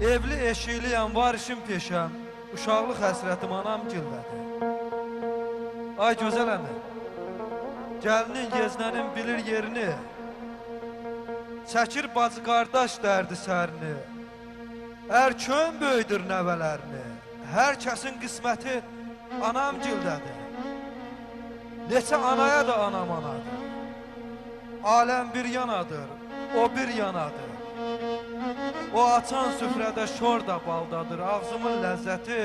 Evli eşiyliyəm, var işim peşəm, uşaqlıq həsrətim anam gildədir. Ay gözəl əmi, gəlinin geznənin bilir yerini, çəkir bacı qardaş dərdi sərini, ərkön böyüdür nəvələrini, hər kəsin qisməti anam gildədir. Neçə anaya da anam anadır, aləm bir yanadır, o bir yanadır. O açan süfrədə şor da baldadır, ağzımın ləzzəti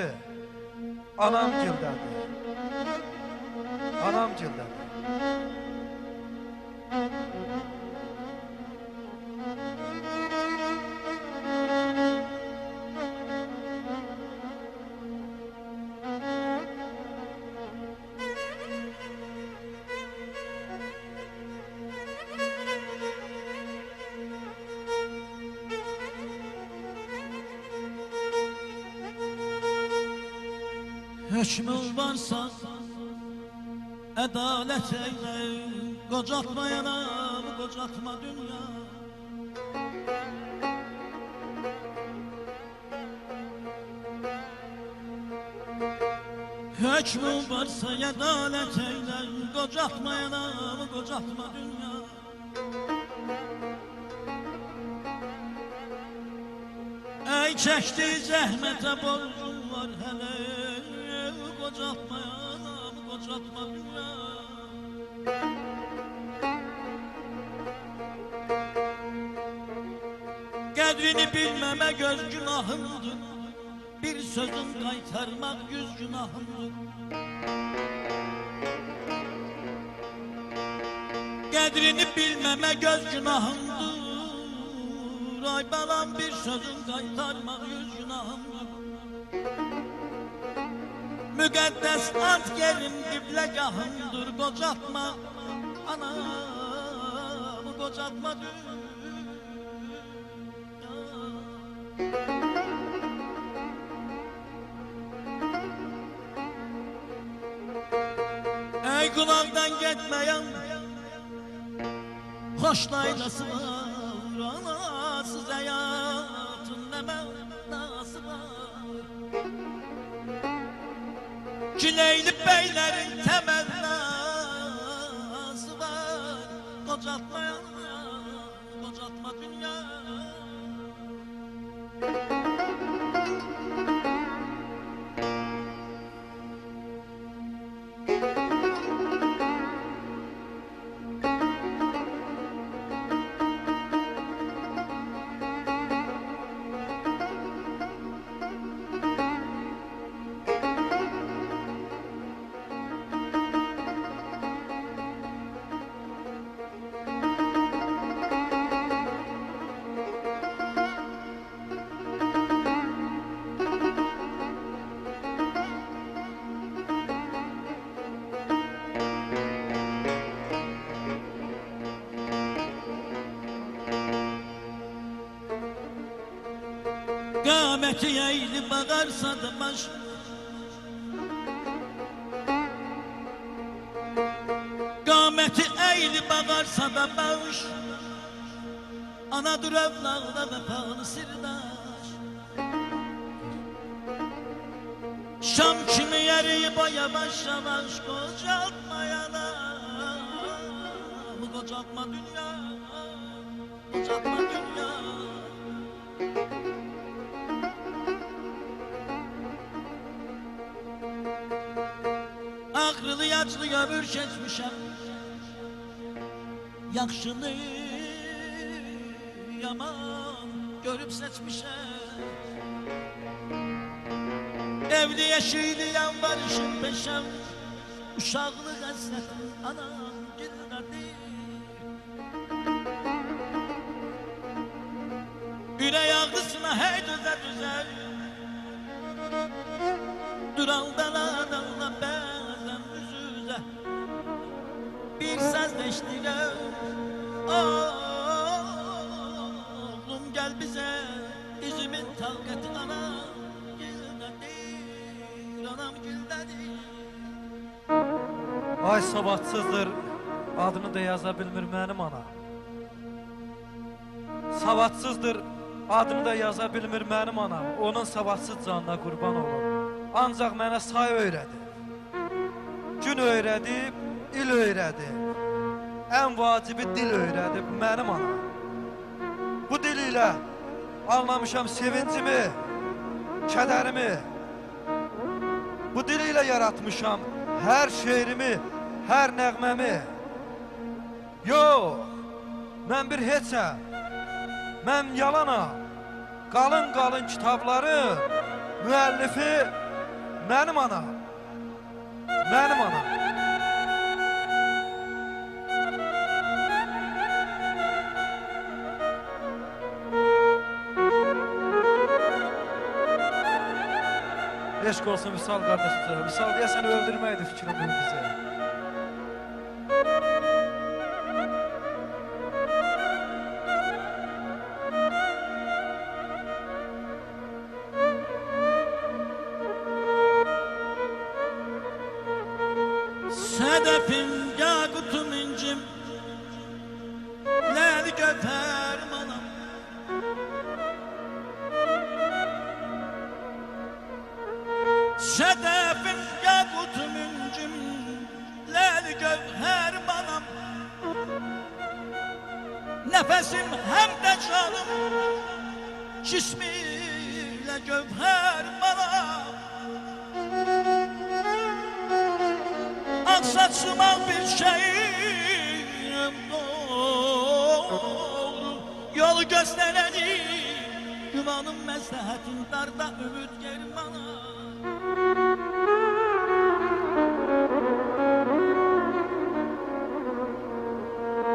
anam gildədir, anam gildədir. Hükmün varsa adalet eyle, kocatmayanam, kocatma dünya. Hükmün varsa adalet eyle, kocatmayanam, kocatma dünya. Ey çekti zahmete borcum var hele, kocatmayanam, kocatma dünya. Qədrini bilməmə göz günahımdır, bir sözün qaytarmaq yüz günahımdır. Qədrini bilməmə göz günahımdır, ay balam bir sözün qaytarmaq yüz günahımdır. Müqəddəs ant yerim qibləgahımdır, qocatma anam, qocatma dünya. Ey qulaqdan getməyən xoşlaylası var, anasız həyatın nə mənası var. Kileyli beylerin temennası var, kocatmayan, kocatma dünya. Qameti eğilip bağarsa da baş, qameti eğilip bağarsa da baş, anadır evlağda vefalı sirdaş. Şam kimi yeriyip o yavaş yavaş kocaltmayana, kocaltma dünya, kocaltma dünya. Ağrılı yaclı ömür keçmişəm, yaxşını yaman görüp seçmişəm. Evli yeşiyliyəm, barışım peşəm, uşaqlıq həsrətim anam gildədir. Ürək ağrısına hey düzə düzə, durandan adamla bəzən üz-üzə bir söz deşdiler. Oğlum gel bize, İzmir taqəti anam gildədir, anam gildədir. Ay savadsızdır, adını da yaza bilmir mənim ana. Savadsızdır, Adını da yaza bilmir mənim anam, onun savadsız canına qurban olur. Ancaq mənə say öyrədi. Gün öyrədib, il öyrədib. Ən vacibi dil öyrədib mənim anam. Bu dil ilə anlamışam sevincimi, kədərimi. Bu dil ilə yaratmışam hər şeirimi, hər nəğməmi. Yox, mən bir heçəm, mən yalanam. Qalın kitabların müəllifi mənim anam, mənim anam. Eşq olsun Vüsal qardaşımıza. Vüsal deyəsən öldürməkdir fikrim bunu bizə. Sedefim, yakutum, incim, leli göferim anam. Sedefim, yakutum, incim, leli göferim anam. Nefesim hem de canım, cismiyle göferim anam. Saçıma bir şeyim doğru, yolu göstereni yuvanın məsləhətin darda ümid gerim bana.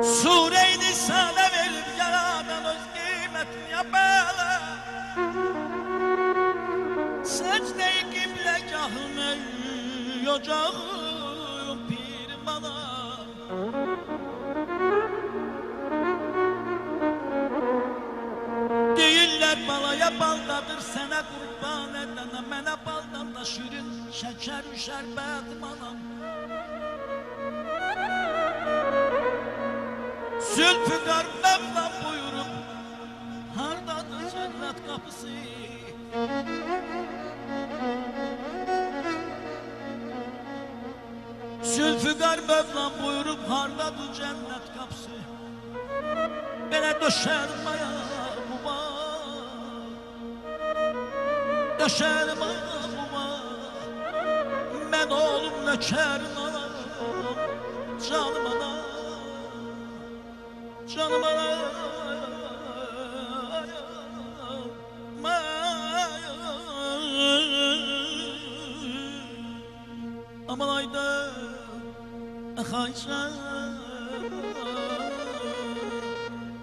Sure-i Nisa'da verip yaradan öz kıymetine bağlı. Secde-i kiblegahım ey ocağım pirim bana. Deyirlər balaya baldadır sənə qurban edənə. Mənə baldan da şirin şəkər şərbətim anam. Zülfüqar Mevlam buyurub hardadır cennet kapısı? Zülfüqar Mevlam buyurub hardadır cennet kapısı? Belə döşərim ayağıma, döşərim ayağıma. Mən oğlum nökərim anam, canım anam, canım anam. Aman ayda Xayşan